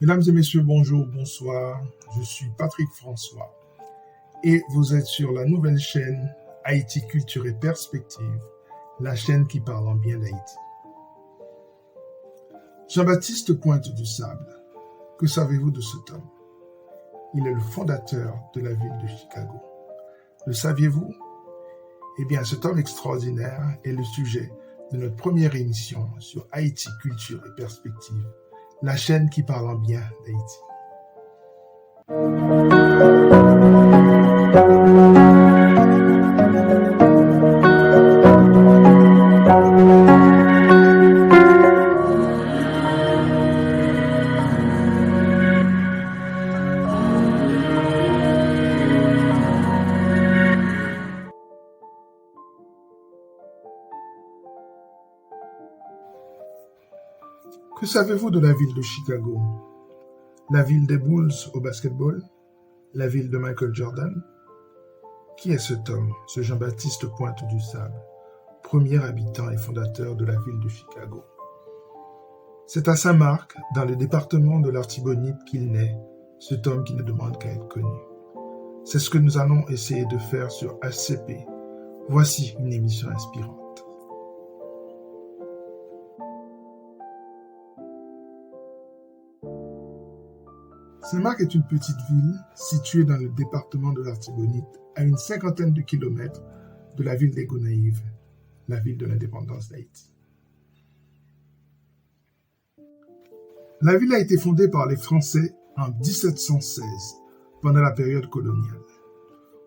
Mesdames et messieurs, bonjour, bonsoir. Je suis Patrick François et vous êtes sur la nouvelle chaîne Haïti Culture et Perspective, la chaîne qui parle en bien d'Haïti. Jean-Baptiste Pointe du Sable, que savez-vous de cet homme? Il est le fondateur de la ville de Chicago. Le saviez-vous? Eh bien, cet homme extraordinaire est le sujet de notre première émission sur Haïti Culture et Perspective, la chaîne qui parle en bien d'Haïti. Que savez-vous de la ville de Chicago? La ville des Bulls au basketball? La ville de Michael Jordan? Qui est cet homme, ce Jean-Baptiste Pointe du Sable, premier habitant et fondateur de la ville de Chicago? C'est à Saint-Marc, dans le département de l'Artibonite, qu'il naît, cet homme qui ne demande qu'à être connu. C'est ce que nous allons essayer de faire sur HCP. Voici une émission inspirante. Saint-Marc est une petite ville située dans le département de l'Artibonite, à une 50aine de kilomètres de la ville des Gonaïves, la ville de l'indépendance d'Haïti. La ville a été fondée par les Français en 1716, pendant la période coloniale.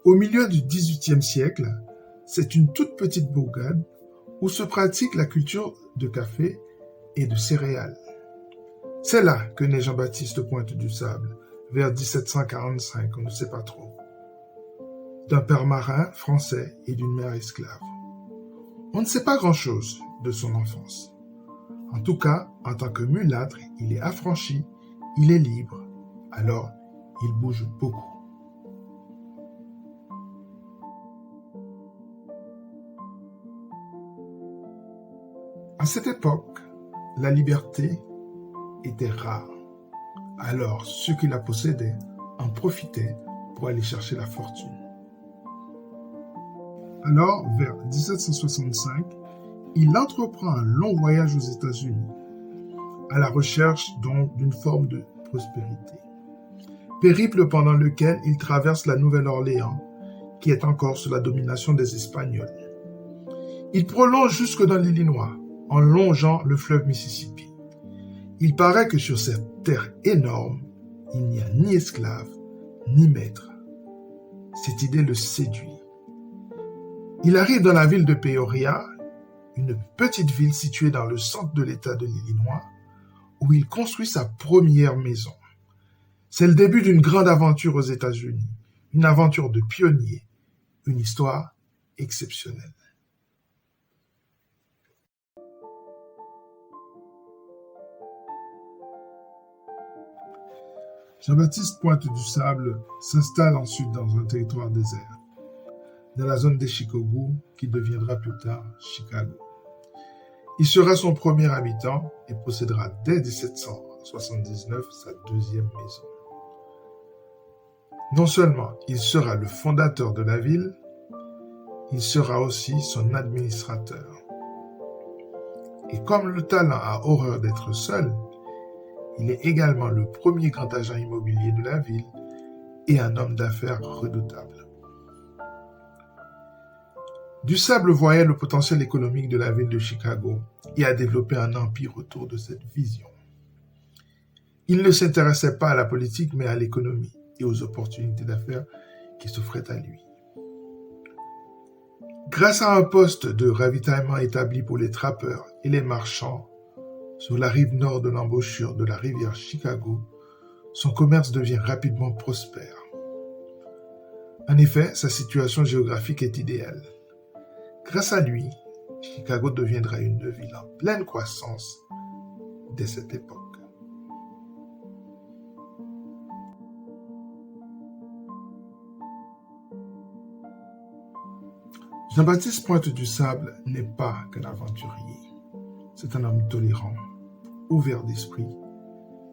Au milieu du XVIIIe siècle, c'est une toute petite bourgade où se pratique la culture de café et de céréales. C'est là que naît Jean-Baptiste Pointe du Sable, vers 1745, on ne sait pas trop, d'un père marin français et d'une mère esclave. On ne sait pas grand-chose de son enfance. En tout cas, en tant que mulâtre, il est affranchi, il est libre, alors il bouge beaucoup. À cette époque, la liberté était rare. Alors, ceux qui la possédaient en profitaient pour aller chercher la fortune. Alors, vers 1765, il entreprend un long voyage aux États-Unis, à la recherche donc d'une forme de prospérité. Périple pendant lequel il traverse la Nouvelle-Orléans, qui est encore sous la domination des Espagnols. Il prolonge jusque dans l'Illinois, en longeant le fleuve Mississippi. Il paraît que sur cette terre énorme, il n'y a ni esclave, ni maître. Cette idée le séduit. Il arrive dans la ville de Peoria, une petite ville située dans le centre de l'État de l'Illinois, où il construit sa première maison. C'est le début d'une grande aventure aux États-Unis, une aventure de pionnier, une histoire exceptionnelle. Jean-Baptiste Pointe du Sable s'installe ensuite dans un territoire désert, dans la zone des Chicago, qui deviendra plus tard Chicago. Il sera son premier habitant et possédera dès 1779 sa deuxième maison. Non seulement il sera le fondateur de la ville, il sera aussi son administrateur. Et comme le talent a horreur d'être seul, il est également le premier grand agent immobilier de la ville et un homme d'affaires redoutable. Du Sable voyait le potentiel économique de la ville de Chicago et a développé un empire autour de cette vision. Il ne s'intéressait pas à la politique mais à l'économie et aux opportunités d'affaires qui s'offraient à lui. Grâce à un poste de ravitaillement établi pour les trappeurs et les marchands sur la rive nord de l'embouchure de la rivière Chicago, son commerce devient rapidement prospère. En effet, sa situation géographique est idéale. Grâce à lui, Chicago deviendra une ville en pleine croissance dès cette époque. Jean-Baptiste Pointe du Sable n'est pas qu'un aventurier. C'est un homme tolérant, ouvert d'esprit,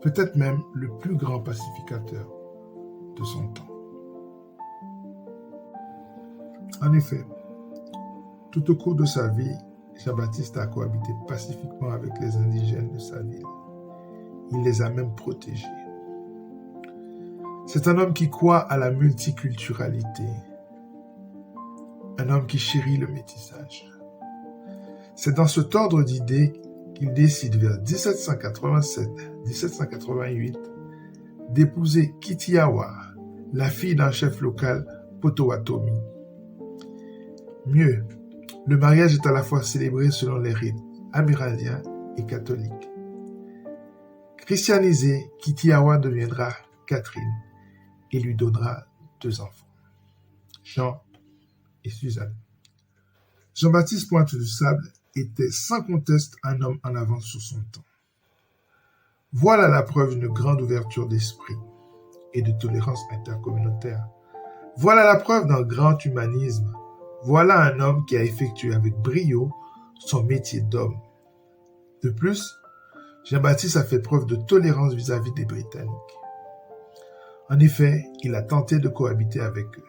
peut-être même le plus grand pacificateur de son temps. En effet, tout au cours de sa vie, Jean-Baptiste a cohabité pacifiquement avec les indigènes de sa ville. Il les a même protégés. C'est un homme qui croit à la multiculturalité, un homme qui chérit le métissage. C'est dans cet ordre d'idées qu'il décide vers 1787-1788 d'épouser Kitiawa, la fille d'un chef local Potawatomi. Mieux, le mariage est à la fois célébré selon les rites amérindiens et catholiques. Christianisée, Kitiawa deviendra Catherine et lui donnera 2 enfants, Jean et Suzanne. Jean-Baptiste Pointe-du-Sable était sans conteste un homme en avance sur son temps. Voilà la preuve d'une grande ouverture d'esprit et de tolérance intercommunautaire. Voilà la preuve d'un grand humanisme. Voilà un homme qui a effectué avec brio son métier d'homme. De plus, Jean-Baptiste a fait preuve de tolérance vis-à-vis des Britanniques. En effet, il a tenté de cohabiter avec eux.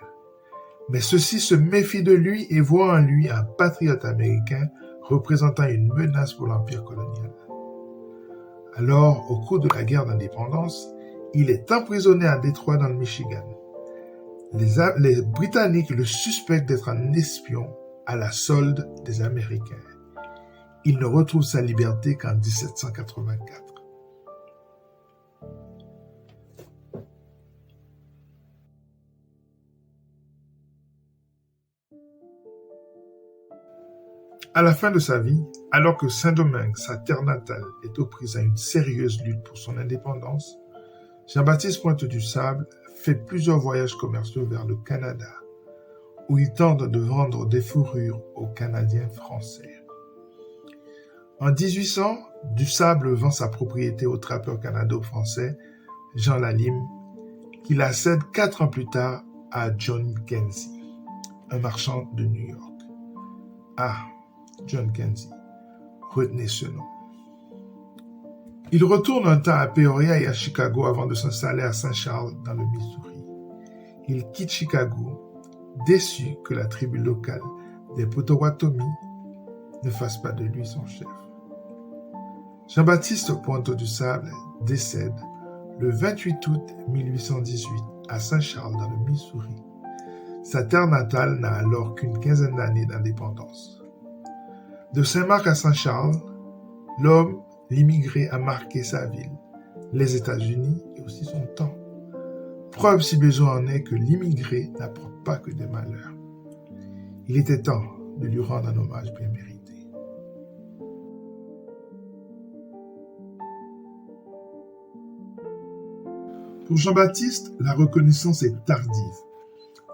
Mais ceux-ci se méfient de lui et voient en lui un patriote américain représentant une menace pour l'empire colonial. Alors, au cours de la guerre d'indépendance, il est emprisonné à Détroit dans le Michigan. Les Britanniques le suspectent d'être un espion à la solde des Américains. Il ne retrouve sa liberté qu'en 1784. À la fin de sa vie, alors que Saint-Domingue, sa terre natale, est aux prises à une sérieuse lutte pour son indépendance, Jean-Baptiste Pointe-du-Sable fait plusieurs voyages commerciaux vers le Canada, où il tente de vendre des fourrures aux Canadiens français. En 1800, Du Sable vend sa propriété au trappeur canado-français Jean Lalime, qui la cède 4 ans plus tard à John Kenzie, un marchand de New York. Ah, John Kenzie, retenez ce nom. Il retourne un temps à Peoria et à Chicago avant de s'installer à Saint-Charles dans le Missouri. Il quitte Chicago, déçu que la tribu locale des Potawatomi ne fasse pas de lui son chef. Jean-Baptiste Pointe-du-Sable décède le 28 août 1818 à Saint-Charles dans le Missouri. Sa terre natale n'a alors qu'une quinzaine d'années d'indépendance. De Saint-Marc à Saint-Charles, l'immigré a marqué sa ville, les États-Unis et aussi son temps. Preuve si besoin en est que l'immigré n'apporte pas que des malheurs. Il était temps de lui rendre un hommage bien mérité. Pour Jean-Baptiste, la reconnaissance est tardive.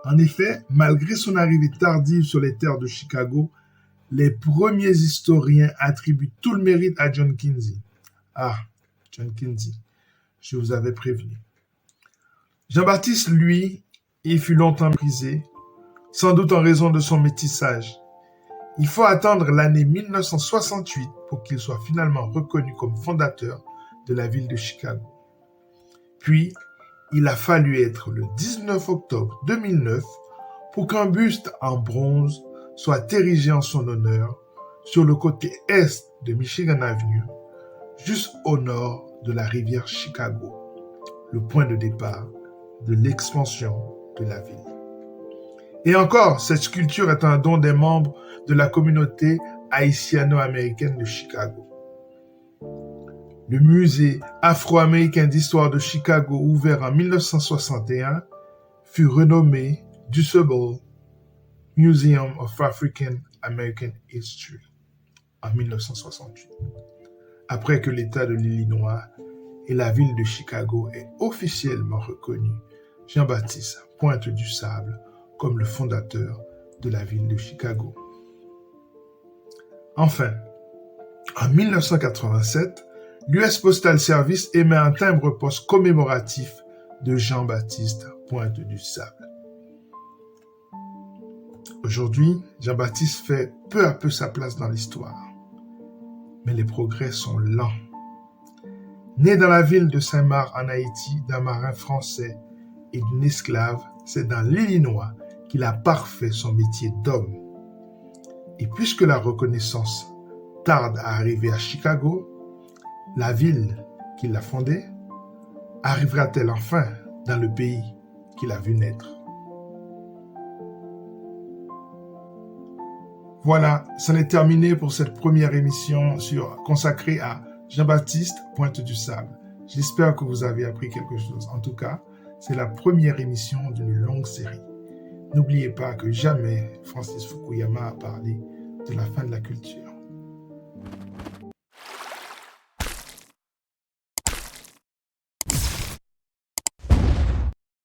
En effet, malgré son arrivée tardive sur les terres de Chicago, les premiers historiens attribuent tout le mérite à John Kenzie. Ah, John Kenzie, je vous avais prévenu. Jean-Baptiste, lui, il fut longtemps prisé, sans doute en raison de son métissage. Il faut attendre l'année 1968 pour qu'il soit finalement reconnu comme fondateur de la ville de Chicago. Puis, il a fallu être le 19 octobre 2009 pour qu'un buste en bronze soit érigé en son honneur sur le côté est de Michigan Avenue, juste au nord de la rivière Chicago, le point de départ de l'expansion de la ville. Et encore, cette sculpture est un don des membres de la communauté haïtiano-américaine de Chicago. Le musée afro-américain d'histoire de Chicago, ouvert en 1961, fut renommé DuSable Museum of African American History en 1968, après que l'État de l'Illinois et la ville de Chicago aient officiellement reconnu Jean-Baptiste Pointe-du-Sable comme le fondateur de la ville de Chicago. Enfin, en 1987, l'US Postal Service émet un timbre-poste commémoratif de Jean-Baptiste Pointe-du-Sable. Aujourd'hui, Jean-Baptiste fait peu à peu sa place dans l'histoire. Mais les progrès sont lents. Né dans la ville de Saint-Marc en Haïti d'un marin français et d'une esclave, c'est dans l'Illinois qu'il a parfait son métier d'homme. Et puisque la reconnaissance tarde à arriver à Chicago, la ville qu'il a fondée, arrivera-t-elle enfin dans le pays qu'il a vu naître? Voilà, c'en est terminé pour cette première émission consacrée à Jean-Baptiste Pointe du Sable. J'espère que vous avez appris quelque chose. En tout cas, c'est la première émission d'une longue série. N'oubliez pas que jamais Francis Fukuyama a parlé de la fin de la culture.